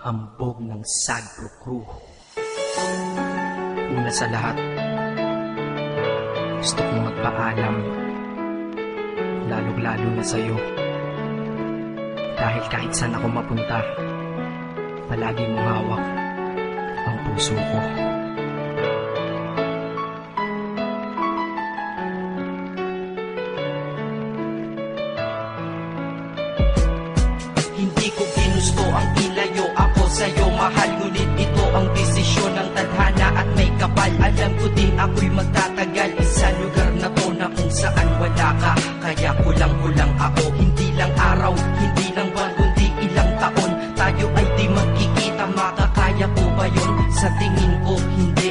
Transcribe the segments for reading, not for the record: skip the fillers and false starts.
hambog ng Sagpro Crew. Una sa lahat, gusto kong magpaalam, lalong-lalo na sa'yo. Dahil kahit saan ako mapunta, palagi mong hawak ang puso ko. Hindi ko ginusto ang ilayo ako sa'yo, mahal. Ngunit ito ang desisyon ng tadhana at may kapal. Alam ko din ako'y magtatagal sa lugar na to na kung saan wala ka. Kaya kulang-kulang ako, hindi lang araw, hindi lang buwan, kundi ilang taon. Tayo ay di magkikita, makakaya ko ba yun? Sa tingin ko hindi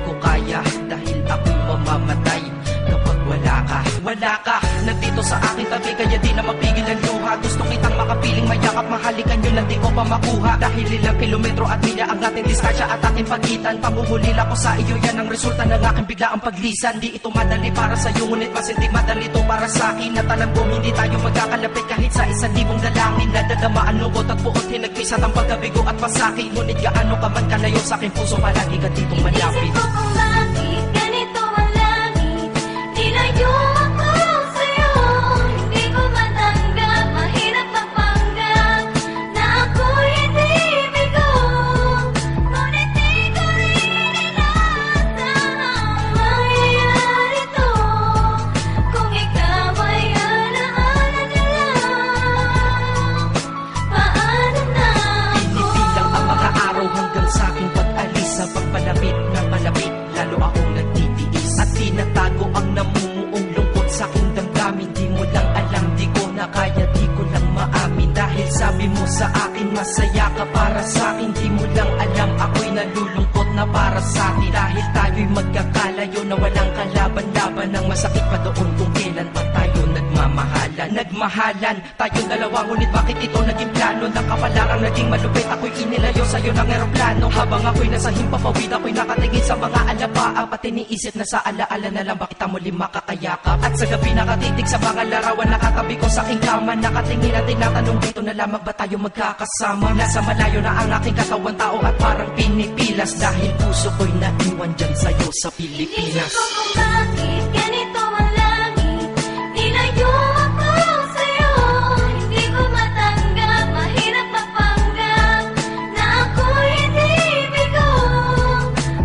ko kaya. Dahil ako'y mamamatay kapag wala ka. Wala ka, nandito sa aking tabi, kaya di na mapigil ang luha. Gusto kitang makapiling, mayakap, mahalikan yun lang di ko pa makuha. Dahil ilang kilometro at milya ang ating distansya at ating pagitan. Pamumulila ko sa iyo, yan ang resulta ng aking biglaang paglisan. Di ito madali para sa'yo, ngunit mas hindi madali ito para sa'kin. At alam ko hindi tayo magkakalapit kahit sa 1,000 dalangin. Nadadamaan lungkot at puot, hinagpisat ang pagkabigo at pasaki. Ngunit gaano ka man kalayo sa aking puso, palagi ka ditong malapit. Inisip ko kung bakit ganito ang langit, nilayo ako sa'yo. Hindi ko matanggap, mahirap magpanggap na ako'y hindi bigo. Ngunit di ko rin inaasahan mangyayari to. Kung ikaw ay alaala na lang, paano na ako? Binibilang ang mga araw hanggang sa aking pag-alis. Sa pagpalapit na malapit, lalo akong nagtitiis. At tinatago ang namumuong lungkot sa aking damdamin. Di mo lang alam, di ko na kaya, di ko lang maamin. Dahil sabi mo sa akin, masaya ka para sa akin. Di mo lang alam, ako'y nalulungkot na para sa atin. Dahil tayo'y magkakalayo na walang kalaban-laban. Ang masakit pa doon kung kailan pa tayo nagmamahalan. Nagmahalan, tayong dalawa, ngunit bakit ito naging plano? Nakapalarang naging malupit, ako'y inilayo sa'yo ng eroplano. Habang ako'y nasa himpapawid, ako'y nakatingin sa mga alabaan. Pati niisip na sa alaala na lang, bakit ang muli makakayakap? At sa gabi nakatitig sa mga larawan, nakatabi ko sa aking kama. Nakatingin at tinatanong, dito na lamang ba tayo magkakasama? Nasa malayo na ang aking katawan, tao at parang pinipilas. Dahil puso ko'y naiwan dyan sa'yo sa Pilipinas. Inisip ko kung bakit ganito ang langit, nilayo ako sa'yo. Hindi ko matanggap, mahirap magpanggap na ako'y hindi bigo.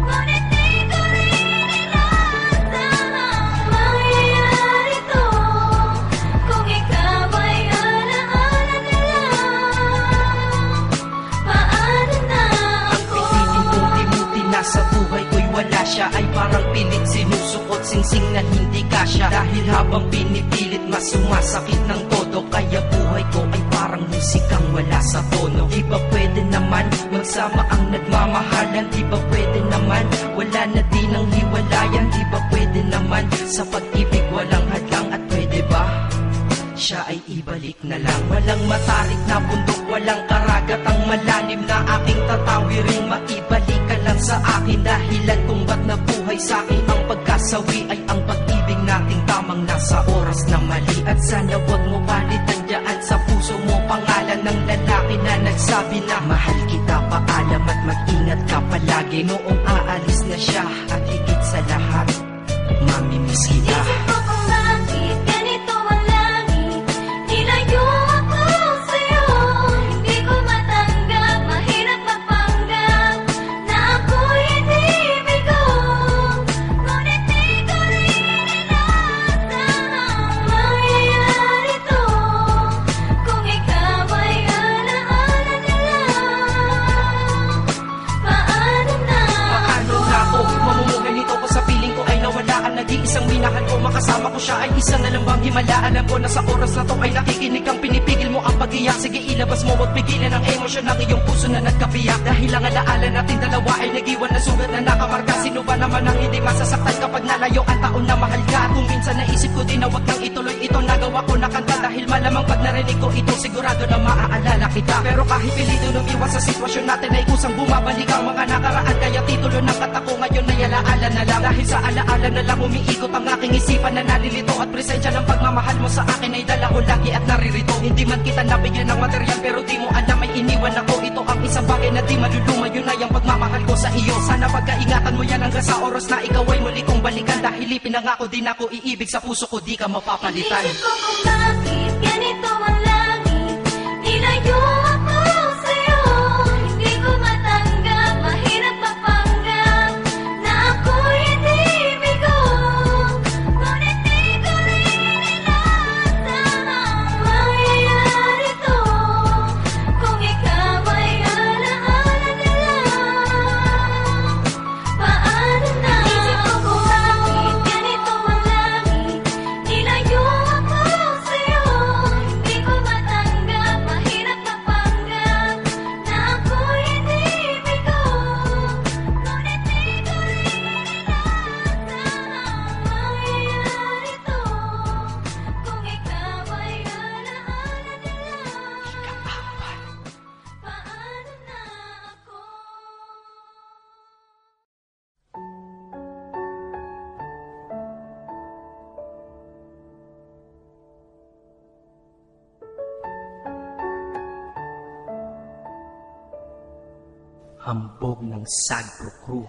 Ngunit di ko rin inaasahan mangyayari to. Kung ikaw ay alaala na lang, paano na ako? Pilitin kong limutin na sa buhay ko'y wala siya. Ay parang pilit sinusukot, singsing na hindi kasya. Dahil habang pinipilit, mas sumasakit ng todo. Kaya buhay ko ay parang musikang wala sa tono. Di ba pwede naman magsama ang nagmamahalan? Di ba pwede naman wala na din ang hiwalayan? Di ba pwede naman sa pag-ibig walang hadlang? At pwede ba siya ay ibalik na lang? Walang matarik na bundok, walang karagat ang malalim na aking tatawiring. Maibalik ka lang sa akin, dahilan kung ba't nabuhay sa akin ang pagkasawi ay ang pag-ibig nating tamang nasa oras na mali. At sana wag mo palitan dyan sa puso mo pangalan ng lalaki na nagsabi na mahal kita, paalam at mag-ingat ka palagi. Noong aalis na siya at higit sa lahat, mamimiss kita. Inisip ko kung bakit ganito ang langit, nilayo ako sa'yo. Hindi ko matanggap, mahirap magpanggap na ako'y hindi bigo. Ngunit di ko rin inaasahan mangyayari to. Kung ikaw ay alaala na lang, paano na Paano na ako? Mamumuhay nito ko sa piling ko ay nawala ang nag-iisang minahal ko. Makasama ko siya ay isa na lang bang himala. Alam ko na sa oras na to ay nakikinig kang pinipigil mo ang pag-iyak. Sige ilabas mo at pigilan ang emosyon ng iyong puso na nagkabiyak. Dahil ang alaala natin dalawa ay nag-iwan na sugat na nakamarka. Sino ba naman ang hindi masasaktan kapag nalayo ang taon na mahal ka? Kung minsan naisip ko din na wag nang ituloy ito, nagawa ko na kanta. Dahil malamang pag narinig ko ito, sigurado na maaalala kita. Pero kahit pilito lumiwas sa sitwasyon natin ay kusang bumabalik ang mga nakaraan. Kaya titulo ng kata ko ngayon ay alaala na lang. Dahil sa alaala na lang umiikot ang aking isipan na nalilito. At presensya ng pagmamahal mo sa akin ay dala ko lagi at naririto. Hindi man kita nabigyan ng material, pero di mo alam ay iniwan ako. Ito ang isang bagay na di maluluma, yun ay ang pagmamahal ko sa iyo. Sana pagkaingatan mo yan hanggang sa oras na ikaw ay muli kong balikan. Dahil ipinangako din ako, iibig sa puso ko, di ka mapapalitan. Inisip ko kung bakit ganito ang langit. Nilayo ako sa'yo. Hindi ko matanggap, mahirap mapanggap na ako'y hindi bigo. Ngunit di ko rin inasahang mangyayari to. Kung ikaw ay alaala na lang, paano na? Inisip ko kung bakit ganito ang langit. Nilayo ako sa'yo. Hindi ko matanggap, mahirap mapanggap na ako'y hindi bigo. Ngunit di ko rin inasahang mangyayari to. Kung ikaw ay alaala na lang, paano na ako? Hambog ng Sagpro Crew.